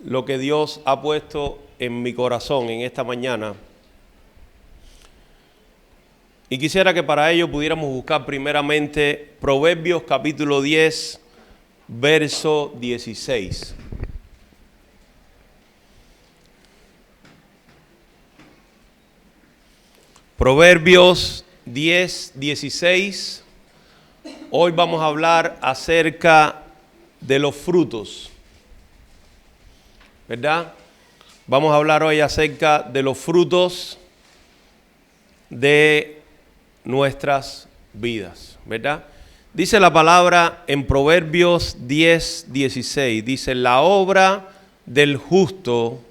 lo que Dios ha puesto en mi corazón en esta mañana. Y quisiera que para ello pudiéramos buscar primeramente Proverbios capítulo 10, verso 16. Proverbios 10, 16. Hoy vamos a hablar acerca de los frutos, ¿verdad? Vamos a hablar hoy acerca de los frutos de nuestras vidas, ¿verdad? Dice la palabra en Proverbios 10, 16, dice: la obra del justo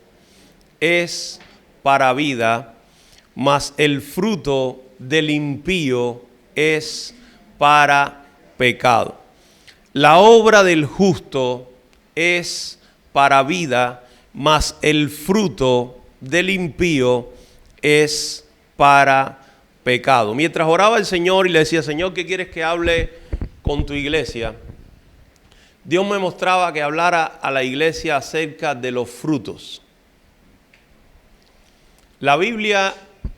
es para vida, mas el fruto del impío es para pecado. La obra del justo es para vida, mas el fruto del impío es para pecado. Mientras oraba el Señor y le decía: Señor, ¿qué quieres que hable con tu iglesia? Dios me mostraba que hablara a la iglesia acerca de los frutos. La Biblia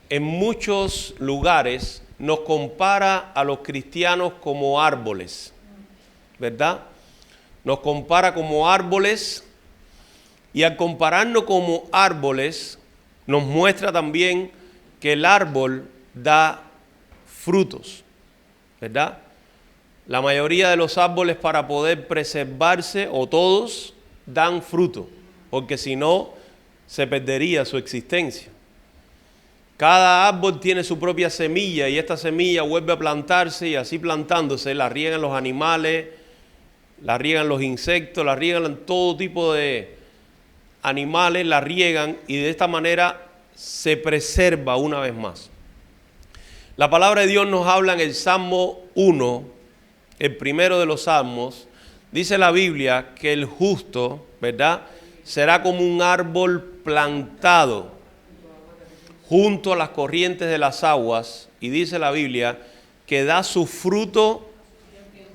en muchos lugares nos compara a los cristianos como árboles, ¿verdad? Nos compara como árboles, y al compararnos como árboles nos muestra también que el árbol da frutos, ¿verdad? La mayoría de los árboles, para poder preservarse, o todos, dan fruto, porque si no se perdería su existencia. Cada árbol tiene su propia semilla, y esta semilla vuelve a plantarse, y así plantándose la riegan los animales, la riegan los insectos, la riegan todo tipo de animales, la riegan, y de esta manera se preserva una vez más. La palabra de Dios nos habla en el Salmo 1, el primero de los salmos. Dice la Biblia que el justo, ¿verdad?, será como un árbol plantado junto a las corrientes de las aguas, y dice la Biblia que da su fruto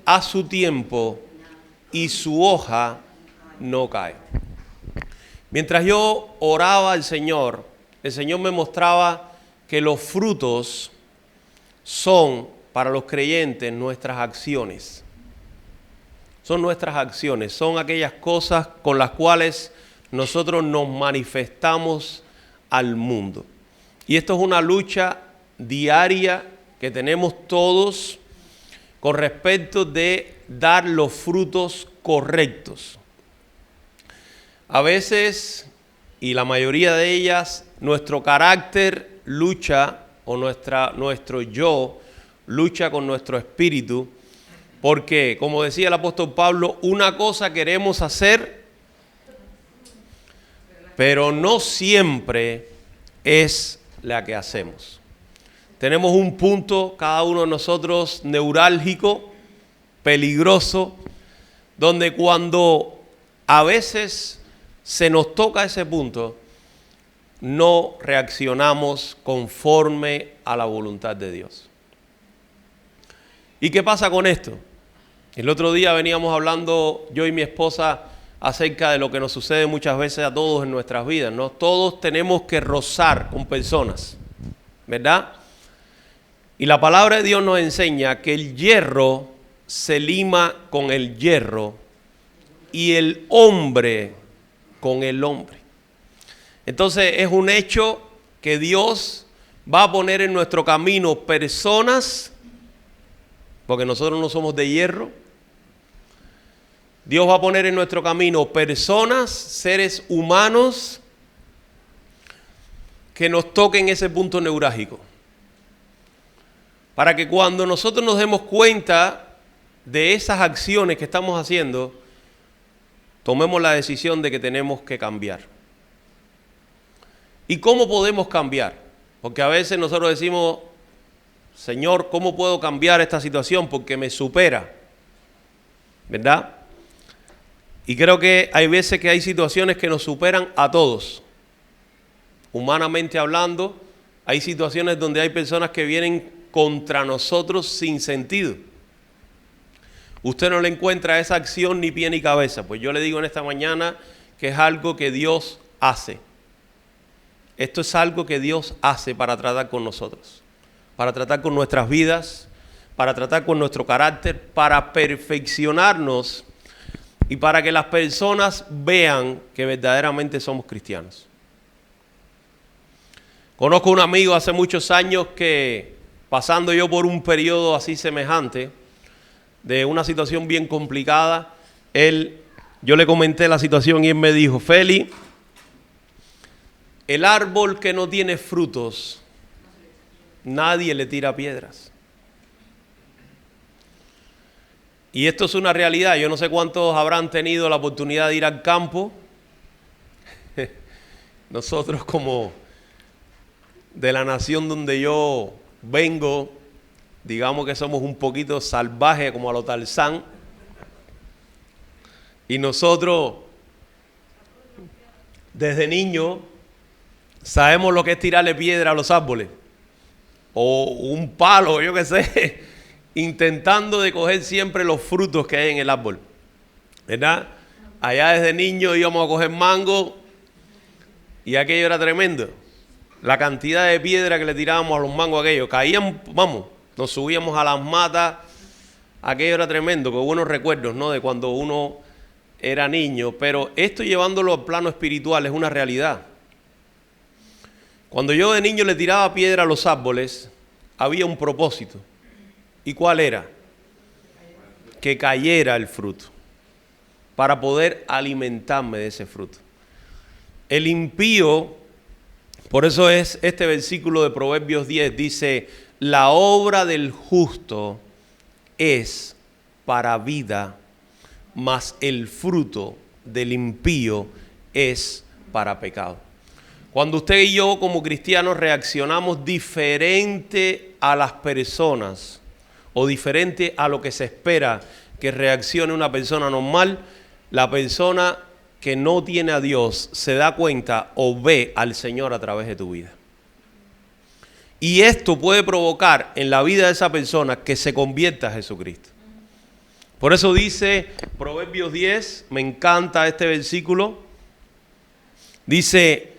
a su tiempo y su hoja no cae. Mientras yo oraba al Señor, el Señor me mostraba que los frutos son para los creyentes nuestras acciones. Son nuestras acciones, son aquellas cosas con las cuales nosotros nos manifestamos al mundo. Y esto es una lucha diaria que tenemos todos con respecto de dar los frutos correctos. A veces, y la mayoría de ellas, nuestro carácter lucha, o nuestro yo lucha con nuestro espíritu, porque, como decía el apóstol Pablo, una cosa queremos hacer, pero no siempre es la que hacemos. Tenemos un punto, cada uno de nosotros, neurálgico, peligroso, donde cuando a veces se nos toca ese punto, no reaccionamos conforme a la voluntad de Dios. ¿Y qué pasa con esto? El otro día veníamos hablando, yo y mi esposa, acerca de lo que nos sucede muchas veces a todos en nuestras vidas, ¿no? Todos tenemos que rozar con personas, ¿verdad? Y la palabra de Dios nos enseña que el hierro se lima con el hierro, y el hombre con el hombre. Entonces es un hecho que Dios va a poner en nuestro camino personas, porque nosotros no somos de hierro. Dios va a poner en nuestro camino personas, seres humanos, que nos toquen ese punto neurálgico, para que cuando nosotros nos demos cuenta de esas acciones que estamos haciendo, tomemos la decisión de que tenemos que cambiar. ¿Y cómo podemos cambiar? Porque a veces nosotros decimos: Señor, ¿cómo puedo cambiar esta situación? Porque me supera, ¿verdad? Y creo que hay veces que hay situaciones que nos superan a todos. Humanamente hablando, hay situaciones donde hay personas que vienen contra nosotros sin sentido. Usted no le encuentra a esa acción ni pie ni cabeza. Pues yo le digo en esta mañana que es algo que Dios hace. Esto es algo que Dios hace para tratar con nosotros, para tratar con nuestras vidas, para tratar con nuestro carácter, para perfeccionarnos y para que las personas vean que verdaderamente somos cristianos. Conozco un amigo hace muchos años que, pasando yo por un periodo así semejante, de una situación bien complicada, yo le comenté la situación y él me dijo: Feli, el árbol que no tiene frutos, nadie le tira piedras. Y esto es una realidad. Yo no sé cuántos habrán tenido la oportunidad de ir al campo. Nosotros, como de la nación donde yo vengo, digamos que somos un poquito salvajes, como a lo Tarzán. Y nosotros, desde niños, sabemos lo que es tirarle piedra a los árboles. O un palo, yo qué sé, intentando de coger siempre los frutos que hay en el árbol, ¿verdad? Allá desde niños íbamos a coger mango y aquello era tremendo. La cantidad de piedra que le tirábamos a los mangos aquellos, caían, vamos, nos subíamos a las matas, aquello era tremendo, con buenos recuerdos, ¿no? De cuando uno era niño, pero esto llevándolo al plano espiritual es una realidad. Cuando yo de niño le tiraba piedra a los árboles, había un propósito. ¿Y cuál era? Que cayera el fruto, para poder alimentarme de ese fruto. El impío, por eso es este versículo de Proverbios 10, dice: la obra del justo es para vida, mas el fruto del impío es para pecado. Cuando usted y yo como cristianos reaccionamos diferente a las personas o diferente a lo que se espera que reaccione una persona normal, la persona que no tiene a Dios se da cuenta o ve al Señor a través de tu vida. Y esto puede provocar en la vida de esa persona que se convierta a Jesucristo. Por eso dice Proverbios 10, me encanta este versículo, dice,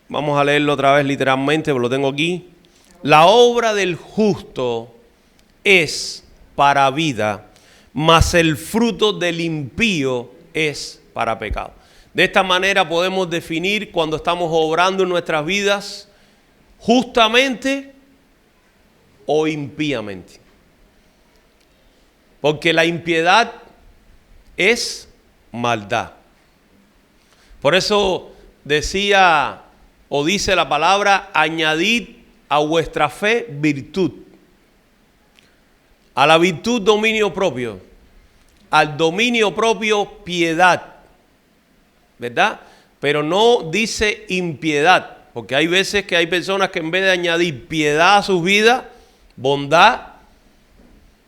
vamos a leerlo otra vez literalmente, lo tengo aquí. La obra del justo es para vida, mas el fruto del impío es para pecado. De esta manera podemos definir cuando estamos obrando en nuestras vidas justamente o impíamente. Porque la impiedad es maldad. Por eso decía o dice la palabra: añadid a vuestra fe virtud, a la virtud dominio propio, al dominio propio piedad, ¿verdad? Pero no dice impiedad, porque hay veces que hay personas que en vez de añadir piedad a sus vidas, bondad,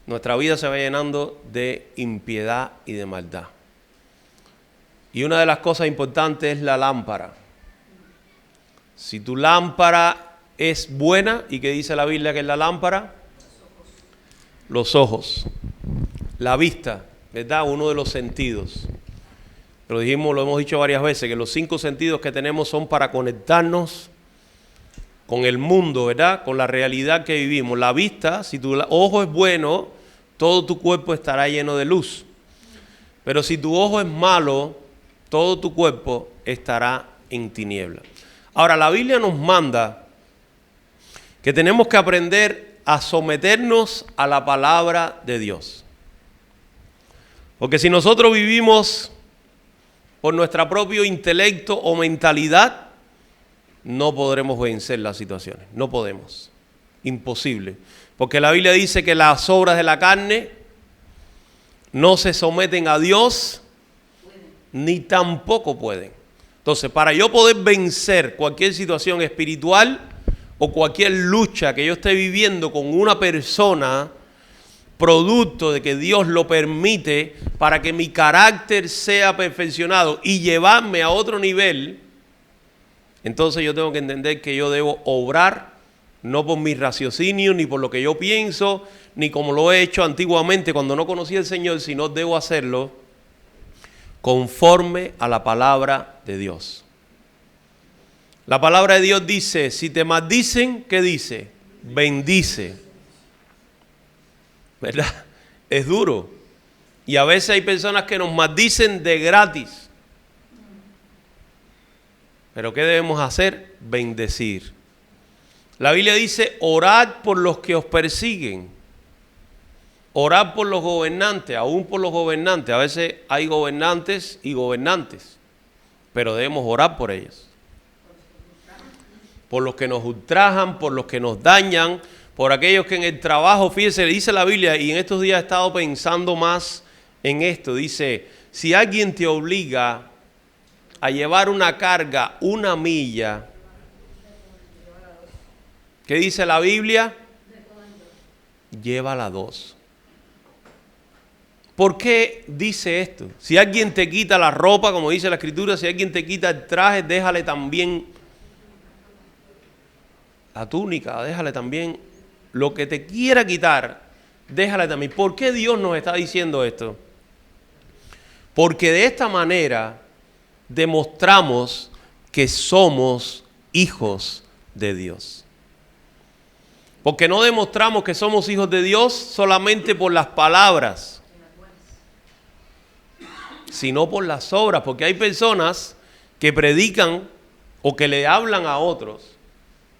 nuestra vida se va llenando de impiedad y de maldad. Y una de las cosas importantes es la lámpara. Si tu lámpara es buena, ¿y qué dice la Biblia que es la lámpara? Los ojos, la vista, ¿verdad? Uno de los sentidos. Lo hemos dicho varias veces, que los 5 sentidos que tenemos son para conectarnos con el mundo, ¿verdad? Con la realidad que vivimos. La vista, si tu ojo es bueno, todo tu cuerpo estará lleno de luz. Pero si tu ojo es malo, todo tu cuerpo estará en tinieblas. Ahora, la Biblia nos manda que tenemos que aprender a someternos a la palabra de Dios. Porque si nosotros vivimos por nuestro propio intelecto o mentalidad, no podremos vencer las situaciones. No podemos. Imposible. Porque la Biblia dice que las obras de la carne no se someten a Dios, ni tampoco pueden. Entonces, para yo poder vencer cualquier situación espiritual o cualquier lucha que yo esté viviendo con una persona, producto de que Dios lo permite para que mi carácter sea perfeccionado y llevarme a otro nivel, entonces yo tengo que entender que yo debo obrar no por mi raciocinio, ni por lo que yo pienso, ni como lo he hecho antiguamente cuando no conocía al Señor, sino debo hacerlo conforme a la palabra de Dios. La palabra de Dios dice, si te maldicen, ¿qué dice? Bendice. ¿Verdad? Es duro. Y a veces hay personas que nos maldicen de gratis. Pero ¿qué debemos hacer? Bendecir. La Biblia dice, orad por los que os persiguen. Orad por los gobernantes, aún por los gobernantes. A veces hay gobernantes y gobernantes, pero debemos orar por ellos. Por los que nos ultrajan, por los que nos dañan, por aquellos que en el trabajo, fíjese, dice la Biblia, y en estos días he estado pensando más en esto, dice, si alguien te obliga a llevar una carga, 1 milla, ¿qué dice la Biblia? Llévala 2. ¿Por qué dice esto? Si alguien te quita la ropa, como dice la Escritura, si alguien te quita el traje, déjale también la túnica, déjale también lo que te quiera quitar, déjale también. ¿Por qué Dios nos está diciendo esto? Porque de esta manera demostramos que somos hijos de Dios. Porque no demostramos que somos hijos de Dios solamente por las palabras, sino por las obras, porque hay personas que predican o que le hablan a otros,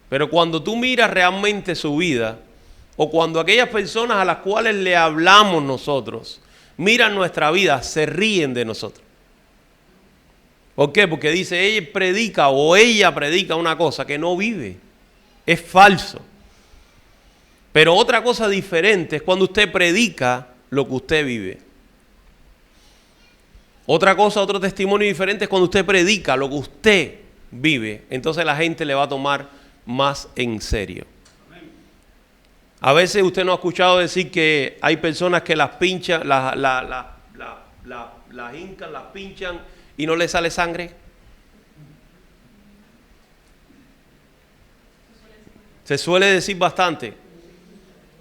pero cuando tú miras realmente su vida, o cuando aquellas personas a las cuales le hablamos nosotros, miran nuestra vida, se ríen de nosotros. ¿Por qué? Porque dice, ella predica una cosa que no vive, es falso. Pero otra cosa diferente es cuando usted predica lo que usted vive. Otra cosa, otro testimonio diferente es cuando usted predica lo que usted vive. Entonces la gente le va a tomar más en serio. A veces usted no ha escuchado decir que hay personas que las pinchan, las hincan, las pinchan y no le sale sangre. Se suele decir bastante.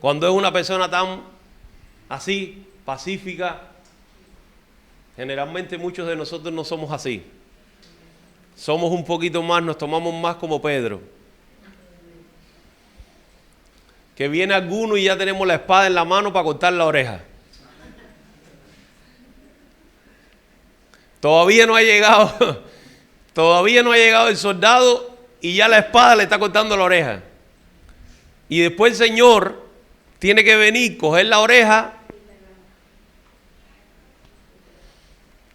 Cuando es una persona tan así, pacífica, generalmente muchos de nosotros no somos así. Somos un poquito más, nos tomamos más como Pedro. Que viene alguno y ya tenemos la espada en la mano para cortar la oreja. Todavía no ha llegado el soldado y ya la espada le está cortando la oreja. Y después el Señor tiene que venir, coger la oreja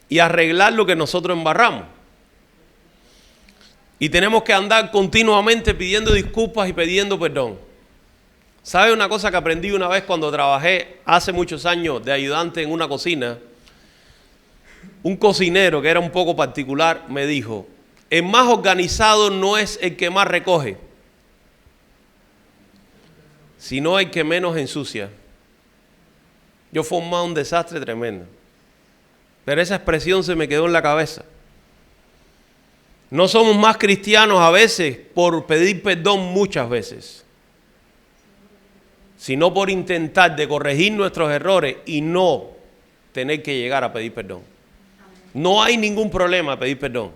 y arreglar lo que nosotros embarramos. Y tenemos que andar continuamente pidiendo disculpas y pidiendo perdón. ¿Sabe una cosa que aprendí una vez cuando trabajé hace muchos años de ayudante en una cocina? Un cocinero que era un poco particular me dijo, el más organizado no es el que más recoge, sino el que menos ensucia. Yo formaba un desastre tremendo. Pero esa expresión se me quedó en la cabeza. No somos más cristianos a veces por pedir perdón muchas veces, sino por intentar de corregir nuestros errores y no tener que llegar a pedir perdón. No hay ningún problema pedir perdón.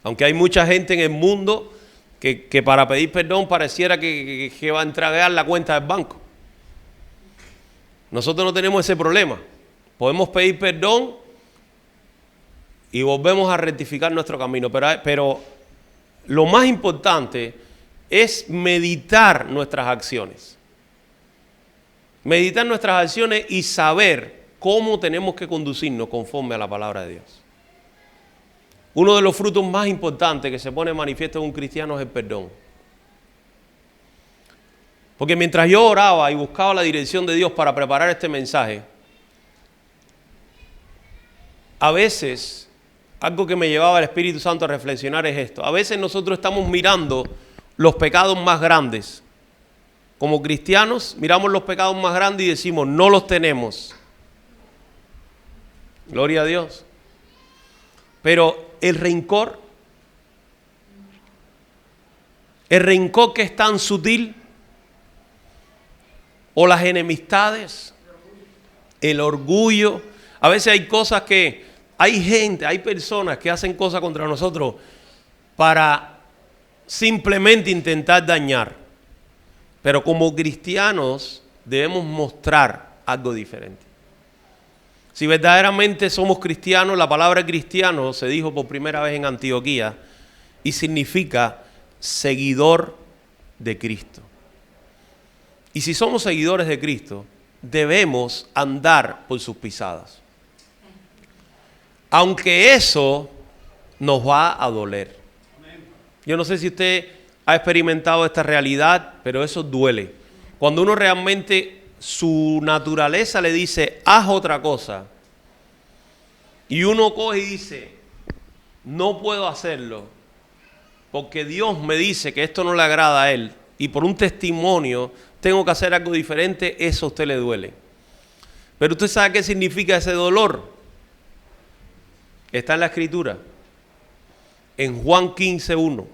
Aunque hay mucha gente en el mundo que para pedir perdón pareciera que va a entregar la cuenta del banco. Nosotros no tenemos ese problema. Podemos pedir perdón y volvemos a rectificar nuestro camino. Pero lo más importante es meditar nuestras acciones. Meditar nuestras acciones y saber cómo tenemos que conducirnos conforme a la palabra de Dios. Uno de los frutos más importantes que se pone manifiesto en un cristiano es el perdón. Porque mientras yo oraba y buscaba la dirección de Dios para preparar este mensaje, a veces, algo que me llevaba el Espíritu Santo a reflexionar es esto. A veces nosotros estamos mirando los pecados más grandes. Como cristianos, miramos los pecados más grandes y decimos, no los tenemos. Gloria a Dios. Pero el rencor que es tan sutil, o las enemistades, el orgullo. A veces hay cosas que Hay gente, hay personas que hacen cosas contra nosotros para simplemente intentar dañar. Pero como cristianos debemos mostrar algo diferente. Si verdaderamente somos cristianos, la palabra cristiano se dijo por primera vez en Antioquía y significa seguidor de Cristo. Y si somos seguidores de Cristo, debemos andar por sus pisadas. Aunque eso nos va a doler. Yo no sé si usted ha experimentado esta realidad, pero eso duele. Cuando uno realmente, su naturaleza le dice, haz otra cosa, y uno coge y dice, no puedo hacerlo, porque Dios me dice que esto no le agrada a Él, y por un testimonio tengo que hacer algo diferente, eso a usted le duele. Pero usted sabe qué significa ese dolor. Está en la Escritura, en Juan 15:1.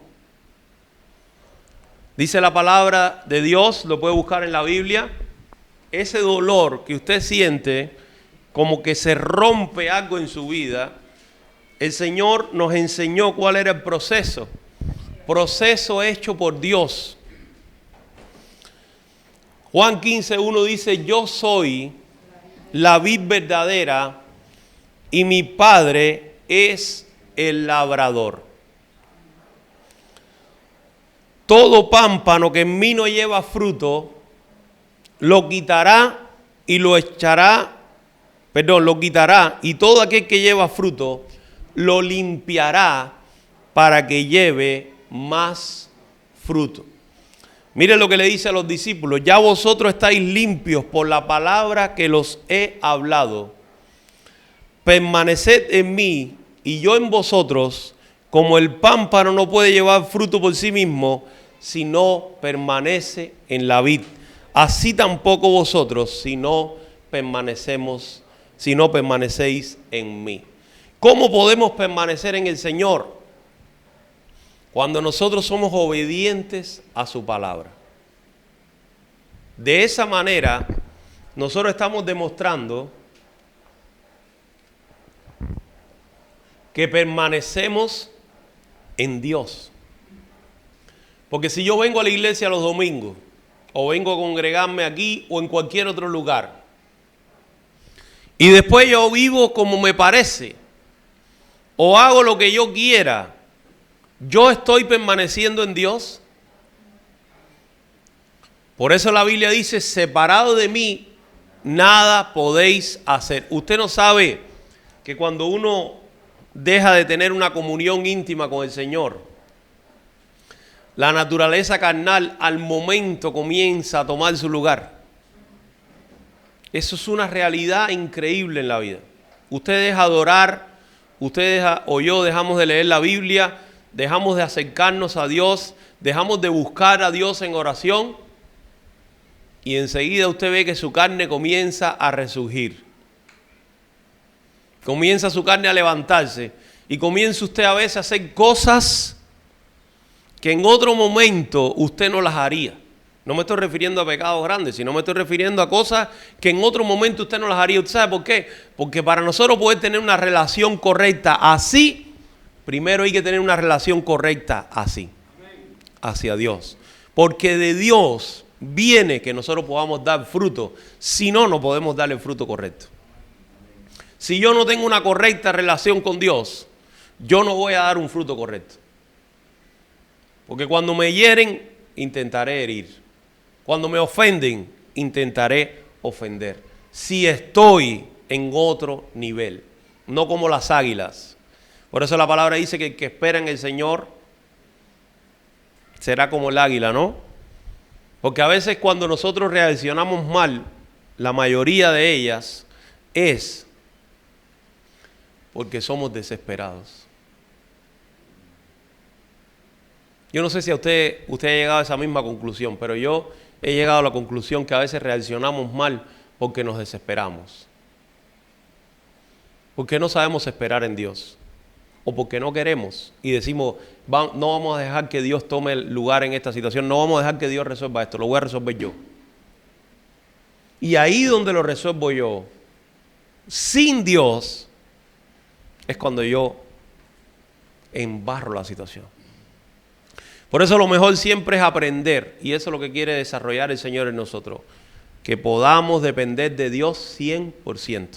Dice la palabra de Dios, lo puede buscar en la Biblia. Ese dolor que usted siente, como que se rompe algo en su vida, el Señor nos enseñó cuál era el proceso. Proceso hecho por Dios. Juan 15:1 dice, yo soy la vid verdadera y mi Padre es el labrador. Todo pámpano que en mí no lleva fruto, lo quitará y lo quitará, y todo aquel que lleva fruto, lo limpiará para que lleve más fruto. Mire lo que le dice a los discípulos, ya vosotros estáis limpios por la palabra que los he hablado. Permaneced en mí y yo en vosotros, como el pámpano no puede llevar fruto por sí mismo, si no permanece en la vid. Así tampoco vosotros, si no permanecéis en mí. ¿Cómo podemos permanecer en el Señor? Cuando nosotros somos obedientes a su palabra. De esa manera, nosotros estamos demostrando que permanecemos en Dios. Porque si yo vengo a la iglesia los domingos, o vengo a congregarme aquí o en cualquier otro lugar, y después yo vivo como me parece, o hago lo que yo quiera, ¿yo estoy permaneciendo en Dios? Por eso la Biblia dice, separado de mí, nada podéis hacer. Usted no sabe que cuando uno deja de tener una comunión íntima con el Señor, la naturaleza carnal al momento comienza a tomar su lugar. Eso es una realidad increíble en la vida. Usted deja de orar, o yo dejamos de leer la Biblia, dejamos de acercarnos a Dios, dejamos de buscar a Dios en oración, y enseguida usted ve que su carne comienza a resurgir. Comienza su carne a levantarse, y comienza usted a veces a hacer cosas que en otro momento usted no las haría. No me estoy refiriendo a pecados grandes, sino me estoy refiriendo a cosas que en otro momento usted no las haría. ¿Usted sabe por qué? Porque para nosotros poder tener una relación correcta así, primero hay que tener una relación correcta así, hacia Dios. Porque de Dios viene que nosotros podamos dar fruto, si no, no podemos darle el fruto correcto. Si yo no tengo una correcta relación con Dios, yo no voy a dar un fruto correcto. Porque cuando me hieren, intentaré herir. Cuando me ofenden, intentaré ofender. Si estoy en otro nivel, no como las águilas. Por eso la palabra dice que el que espera en el Señor será como el águila, ¿no? Porque a veces cuando nosotros reaccionamos mal, la mayoría de ellas es porque somos desesperados. Yo no sé si usted ha llegado a esa misma conclusión, pero yo he llegado a la conclusión que a veces reaccionamos mal porque nos desesperamos. Porque no sabemos esperar en Dios. O porque no queremos y decimos, no vamos a dejar que Dios tome el lugar en esta situación, no vamos a dejar que Dios resuelva esto, lo voy a resolver yo. Y ahí donde lo resuelvo yo, sin Dios, es cuando yo embarro la situación. Por eso lo mejor siempre es aprender, y eso es lo que quiere desarrollar el Señor en nosotros, que podamos depender de Dios 100%,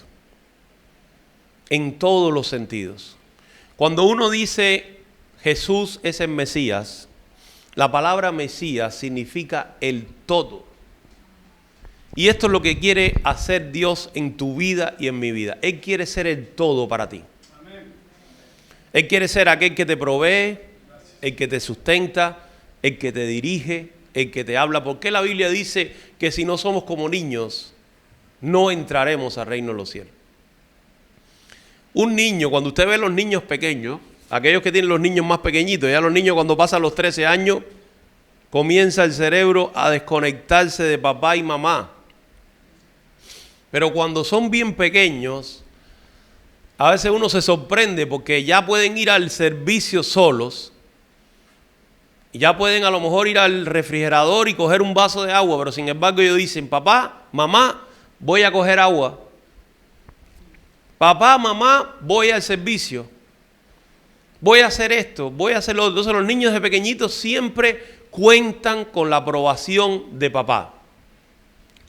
en todos los sentidos. Cuando uno dice Jesús es el Mesías, la palabra Mesías significa el todo. Y esto es lo que quiere hacer Dios en tu vida y en mi vida. Él quiere ser el todo para ti. Él quiere ser aquel que te provee, el que te sustenta, el que te dirige, el que te habla. Porque la Biblia dice que si no somos como niños, no entraremos al reino de los cielos. Un niño, cuando usted ve a los niños pequeños, aquellos que tienen los niños más pequeñitos, ya los niños cuando pasan los 13 años, comienza el cerebro a desconectarse de papá y mamá. Pero cuando son bien pequeños, a veces uno se sorprende porque ya pueden ir al servicio solos, ya pueden a lo mejor ir al refrigerador y coger un vaso de agua, pero sin embargo ellos dicen, papá, mamá, voy a coger agua. Papá, mamá, voy al servicio. Voy a hacer esto, voy a hacer lo otro. Entonces los niños de pequeñitos siempre cuentan con la aprobación de papá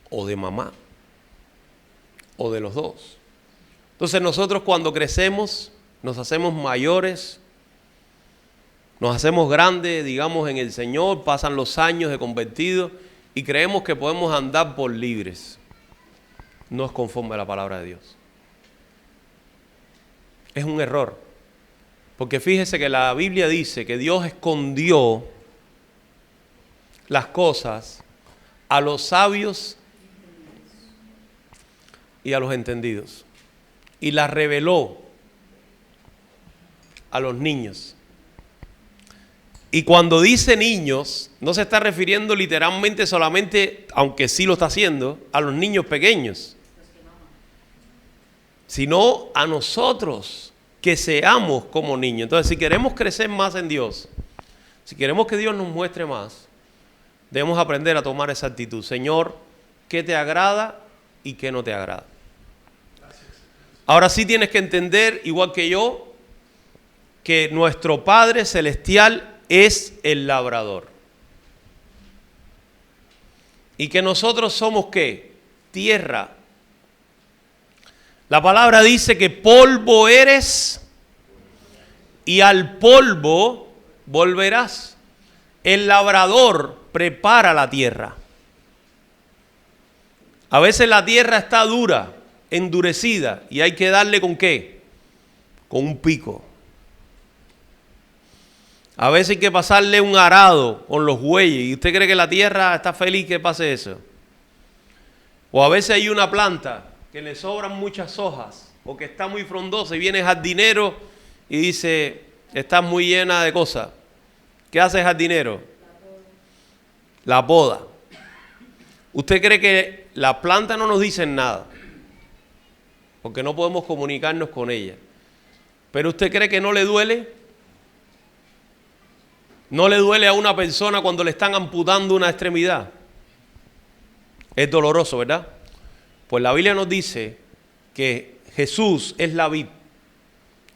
o de mamá o de los dos. Entonces nosotros cuando crecemos, nos hacemos mayores, nos hacemos grandes, digamos, en el Señor, pasan los años de convertidos y creemos que podemos andar por libres. No es conforme a la palabra de Dios. Es un error. Porque fíjese que la Biblia dice que Dios escondió las cosas a los sabios y a los entendidos. Y las reveló a los niños. Y cuando dice niños, no se está refiriendo literalmente solamente, aunque sí lo está haciendo, a los niños pequeños, sino a nosotros que seamos como niños. Entonces, si queremos crecer más en Dios, si queremos que Dios nos muestre más, debemos aprender a tomar esa actitud. Señor, ¿qué te agrada y qué no te agrada? Ahora sí tienes que entender, igual que yo, que nuestro Padre Celestial es el labrador. Y que nosotros somos, ¿qué? Tierra. La palabra dice que polvo eres y al polvo volverás. El labrador prepara la tierra. A veces la tierra está dura, endurecida, y hay que darle ¿con qué? Con un pico. A veces hay que pasarle un arado con los bueyes. ¿Y usted cree que la tierra está feliz que pase eso? O a veces hay una planta que le sobran muchas hojas o que está muy frondosa y viene el jardinero y dice, estás muy llena de cosas. ¿Qué hace el jardinero? La poda. ¿Usted cree que las plantas no nos dicen nada? Porque no podemos comunicarnos con ellas. ¿Pero usted cree que no le duele? ¿No le duele a una persona cuando le están amputando una extremidad? Es doloroso, ¿verdad? Pues la Biblia nos dice que Jesús es la vid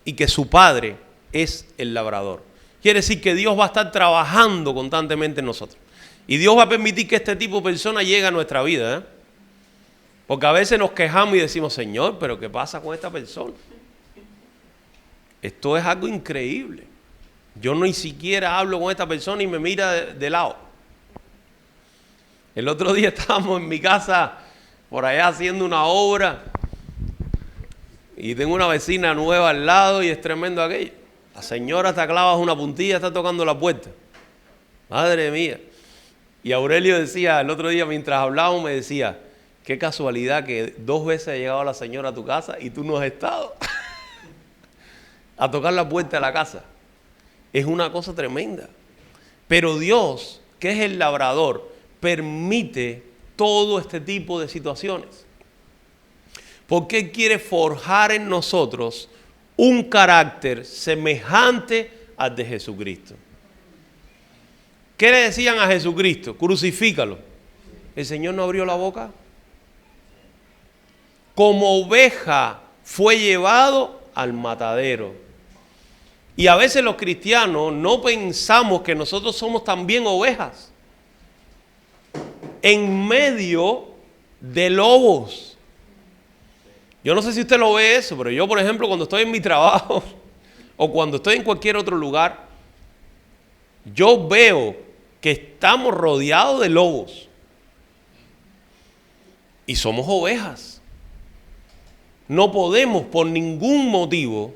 y que su Padre es el labrador. Quiere decir que Dios va a estar trabajando constantemente en nosotros. Y Dios va a permitir que este tipo de persona llegue a nuestra vida, ¿eh? Porque a veces nos quejamos y decimos, Señor, ¿pero qué pasa con esta persona? Esto es algo increíble. Yo ni siquiera hablo con esta persona y me mira de lado. El otro día estábamos en mi casa por allá haciendo una obra y tengo una vecina nueva al lado y es tremendo aquello. La señora está clavada una puntilla, está tocando la puerta. Madre mía. Y Aurelio decía, el otro día mientras hablábamos me decía, qué casualidad que 2 veces ha llegado la señora a tu casa y tú no has estado a tocar la puerta de la casa. Es una cosa tremenda. Pero Dios, que es el labrador, permite todo este tipo de situaciones. Porque Él quiere forjar en nosotros un carácter semejante al de Jesucristo. ¿Qué le decían a Jesucristo? Crucifícalo. ¿El Señor no abrió la boca? Como oveja fue llevado al matadero. Y a veces los cristianos no pensamos que nosotros somos también ovejas en medio de lobos. Yo no sé si usted lo ve eso, pero yo, por ejemplo, cuando estoy en mi trabajo o cuando estoy en cualquier otro lugar, yo veo que estamos rodeados de lobos y somos ovejas. No podemos por ningún motivo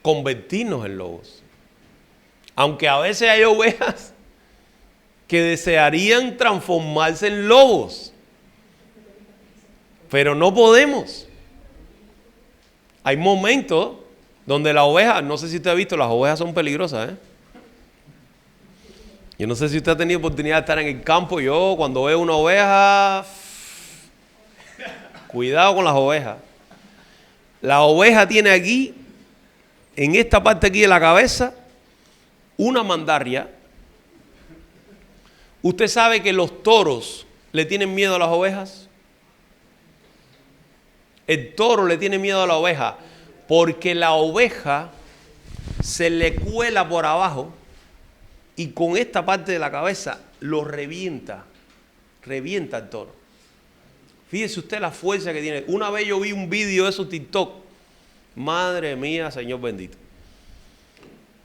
convertirnos en lobos. Aunque a veces hay ovejas que desearían transformarse en lobos, pero no podemos. Hay momentos donde la oveja, no sé si usted ha visto, las ovejas son peligrosas, ¿eh? Yo no sé si usted ha tenido oportunidad de estar en el campo. Yo cuando veo una oveja, cuidado con las ovejas. La oveja tiene aquí, en esta parte aquí de la cabeza, una mandarria. ¿Usted sabe que los toros le tienen miedo a las ovejas? El toro le tiene miedo a la oveja porque la oveja se le cuela por abajo y con esta parte de la cabeza lo revienta el toro. Fíjese usted la fuerza que tiene. Una vez yo vi un vídeo de esos TikTok. Madre mía, Señor bendito.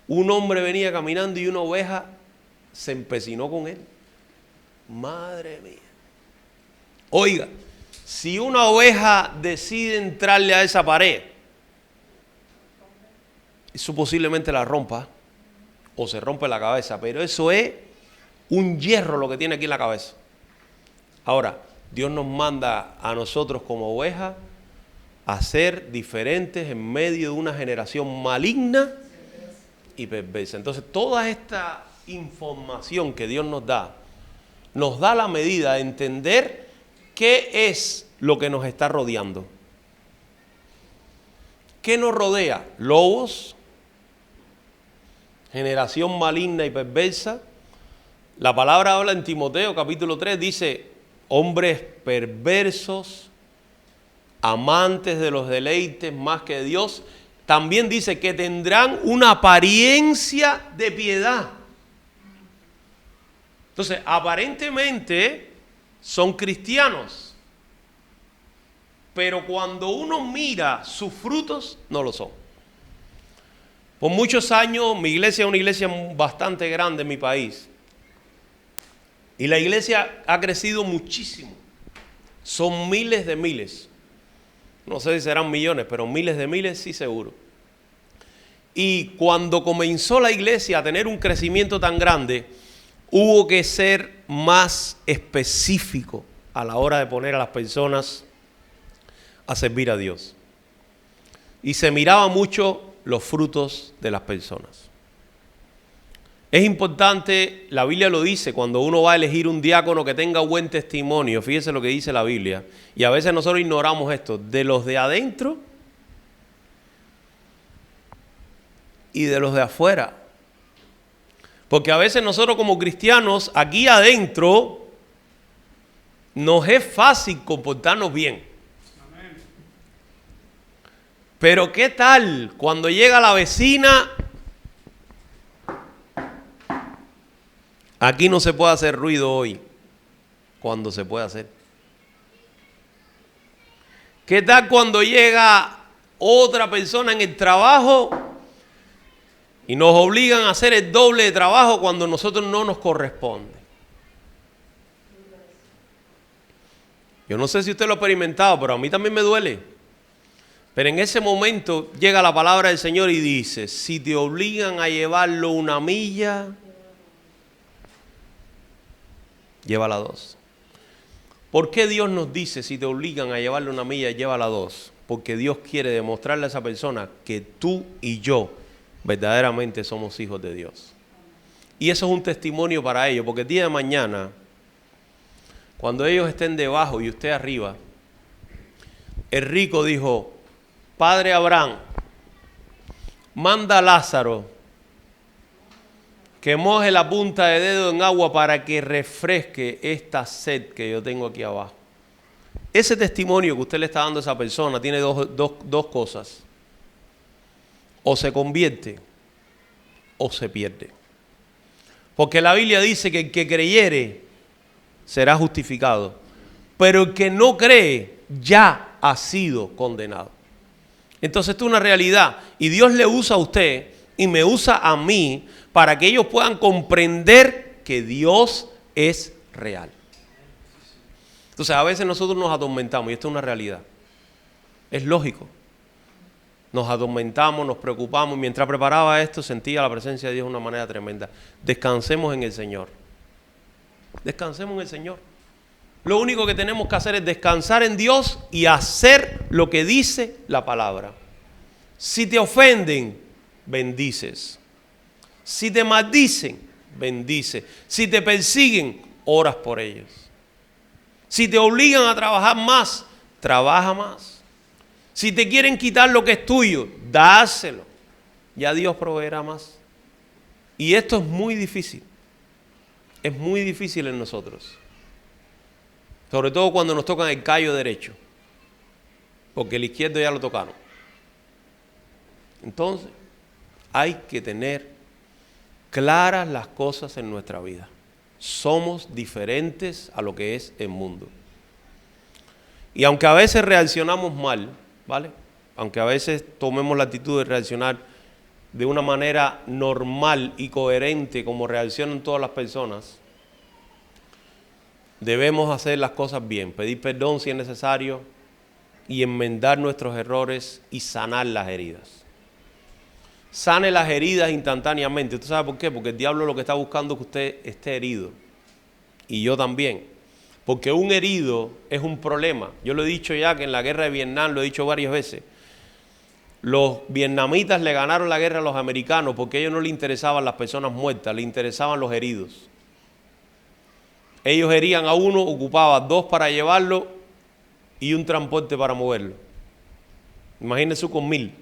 Un hombre venía caminando y una oveja se empecinó con él. Madre mía. Oiga, si una oveja decide entrarle a esa pared, eso posiblemente la rompa o se rompe la cabeza, pero eso es un hierro lo que tiene aquí en la cabeza. Ahora, Dios nos manda a nosotros como ovejas a ser diferentes en medio de una generación maligna y perversa. Entonces, toda esta información que Dios nos da la medida de entender qué es lo que nos está rodeando. ¿Qué nos rodea? Lobos, generación maligna y perversa. La palabra habla en Timoteo capítulo 3, dice, hombres perversos, amantes de los deleites más que de Dios. También dice que tendrán una apariencia de piedad. Entonces, aparentemente son cristianos, pero cuando uno mira sus frutos, no lo son. Por muchos años, mi iglesia es una iglesia bastante grande en mi país. Y la iglesia ha crecido muchísimo. Son miles de miles. No sé si serán millones, pero miles de miles sí seguro. Y cuando comenzó la iglesia a tener un crecimiento tan grande, hubo que ser más específico a la hora de poner a las personas a servir a Dios. Y se miraba mucho los frutos de las personas. Es importante, la Biblia lo dice, cuando uno va a elegir un diácono que tenga buen testimonio, fíjese lo que dice la Biblia, y a veces nosotros ignoramos esto, de los de adentro y de los de afuera. Porque a veces nosotros como cristianos, aquí adentro, nos es fácil comportarnos bien. Pero ¿qué tal cuando llega la vecina? Aquí no se puede hacer ruido hoy, cuando se puede hacer. ¿Qué tal cuando llega otra persona en el trabajo y nos obligan a hacer el doble de trabajo cuando nosotros no nos corresponde? Yo no sé si usted lo ha experimentado, pero a mí también me duele. Pero en ese momento llega la palabra del Señor y dice, si te obligan a llevarlo una milla, llévala 2. ¿Por qué Dios nos dice, si te obligan a llevarle una milla, llévala 2? Porque Dios quiere demostrarle a esa persona que tú y yo verdaderamente somos hijos de Dios. Y eso es un testimonio para ellos, porque el día de mañana, cuando ellos estén debajo y usted arriba, el rico dijo, Padre Abraham, manda a Lázaro que moje la punta de dedo en agua para que refresque esta sed que yo tengo aquí abajo. Ese testimonio que usted le está dando a esa persona tiene dos cosas. o se convierte o se pierde. Porque la Biblia dice que el que creyere será justificado, pero el que no cree ya ha sido condenado. Entonces esto es una realidad y Dios le usa a usted y me usa a mí para que ellos puedan comprender que Dios es real. Entonces a veces nosotros nos atormentamos y esto es una realidad. Es lógico. Nos atormentamos, nos preocupamos. Mientras preparaba esto sentía la presencia de Dios de una manera tremenda. Descansemos en el Señor. Descansemos en el Señor. Lo único que tenemos que hacer es descansar en Dios y hacer lo que dice la palabra. Si te ofenden, bendices. Si te maldicen, bendice. Si te persiguen, oras por ellos. Si te obligan a trabajar más, trabaja más. Si te quieren quitar lo que es tuyo, dáselo. Ya Dios proveerá más. Y esto es muy difícil. Es muy difícil en nosotros. Sobre todo cuando nos tocan el callo derecho. Porque el izquierdo ya lo tocaron. Entonces, hay que tener claras las cosas en nuestra vida. Somos diferentes a lo que es el mundo. Y aunque a veces reaccionamos mal, ¿vale? Aunque a veces tomemos la actitud de reaccionar de una manera normal y coherente como reaccionan todas las personas, debemos hacer las cosas bien, pedir perdón si es necesario y enmendar nuestros errores y sanar las heridas. Sane las heridas instantáneamente. ¿Usted sabe por qué? Porque el diablo lo que está buscando es que usted esté herido. Y yo también. Porque un herido es un problema. Yo lo he dicho ya que en la guerra de Vietnam, lo he dicho varias veces. Los vietnamitas le ganaron la guerra a los americanos porque a ellos no les interesaban las personas muertas, les interesaban los heridos. Ellos herían a uno, ocupaban 2 para llevarlo y un transporte para moverlo. Imagínense con 1000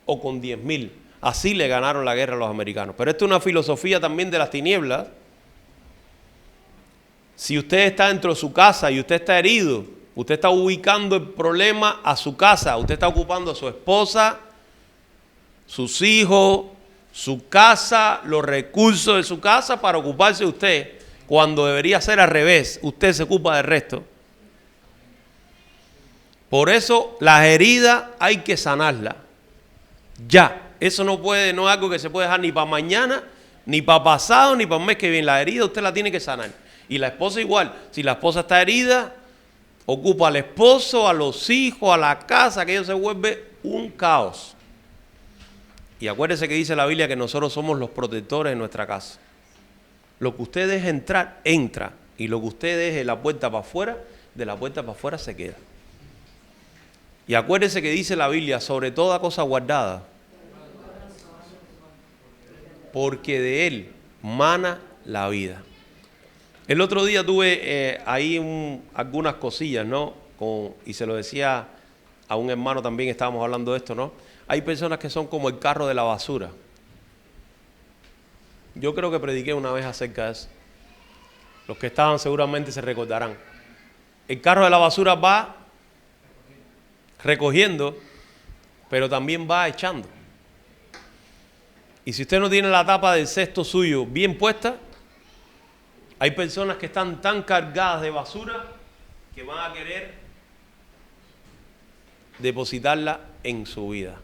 o con 10.000. Así le ganaron la guerra a los americanos. Pero esto es una filosofía también de las tinieblas. Si usted está dentro de su casa y usted está herido, usted está ubicando el problema a su casa. Usted está ocupando a su esposa, sus hijos, su casa, los recursos de su casa para ocuparse de usted. Cuando debería ser al revés, usted se ocupa del resto. Por eso las heridas hay que sanarlas. Ya. Eso no es algo que se puede dejar ni para mañana, ni para pasado, ni para el mes que viene. La herida usted la tiene que sanar. Y la esposa igual. Si la esposa está herida, ocupa al esposo, a los hijos, a la casa, que ello se vuelve un caos. Y acuérdese que dice la Biblia que nosotros somos los protectores de nuestra casa. Lo que usted deje entrar, entra. Y lo que usted deje la puerta para afuera, de la puerta para afuera se queda. Y acuérdese que dice la Biblia, sobre toda cosa guardada, porque de él mana la vida. El otro día tuve ahí algunas cosillas, ¿no? Y se lo decía a un hermano también, estábamos hablando de esto, ¿no? Hay personas que son como el carro de la basura. Yo creo que prediqué una vez acerca de eso. Los que estaban seguramente se recordarán. El carro de la basura va recogiendo, pero también va echando. Y si usted no tiene la tapa del cesto suyo bien puesta, hay personas que están tan cargadas de basura que van a querer depositarla en su vida.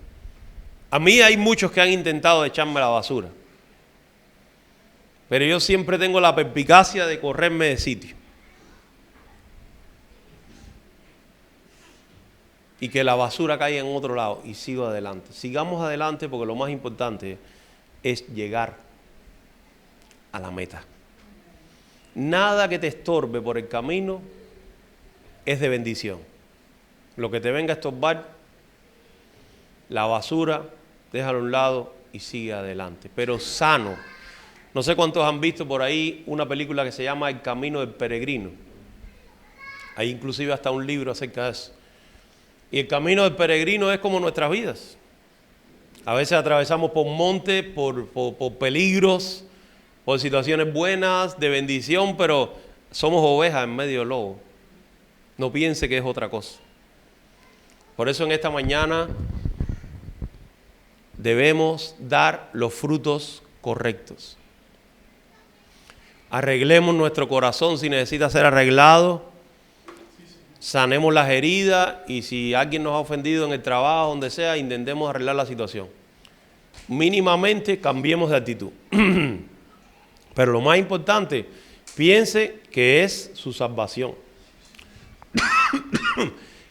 A mí hay muchos que han intentado echarme la basura, pero yo siempre tengo la perspicacia de correrme de sitio. Y que la basura caiga en otro lado y sigo adelante. Sigamos adelante porque lo más importante es llegar a la meta. Nada que te estorbe por el camino es de bendición. Lo que te venga a estorbar, la basura, déjalo a un lado y sigue adelante. Pero sano. No sé cuántos han visto por ahí una película que se llama El Camino del Peregrino. Hay inclusive hasta un libro acerca de eso. Y el camino del peregrino es como nuestras vidas. A veces atravesamos por montes, por peligros, por situaciones buenas, de bendición, pero somos ovejas en medio del lobo. No piense que es otra cosa. Por eso en esta mañana debemos dar los frutos correctos. Arreglemos nuestro corazón si necesita ser arreglado. Sanemos las heridas y si alguien nos ha ofendido en el trabajo, donde sea, intentemos arreglar la situación. Mínimamente cambiemos de actitud. Pero lo más importante, piense que es su salvación.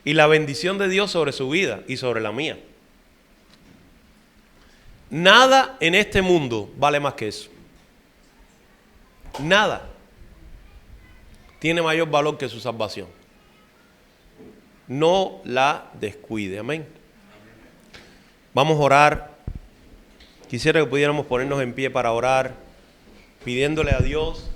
Y la bendición de Dios sobre su vida y sobre la mía. Nada en este mundo vale más que eso. Nada tiene mayor valor que su salvación. No la descuide, amén. Vamos a orar. Quisiera que pudiéramos ponernos en pie para orar, pidiéndole a Dios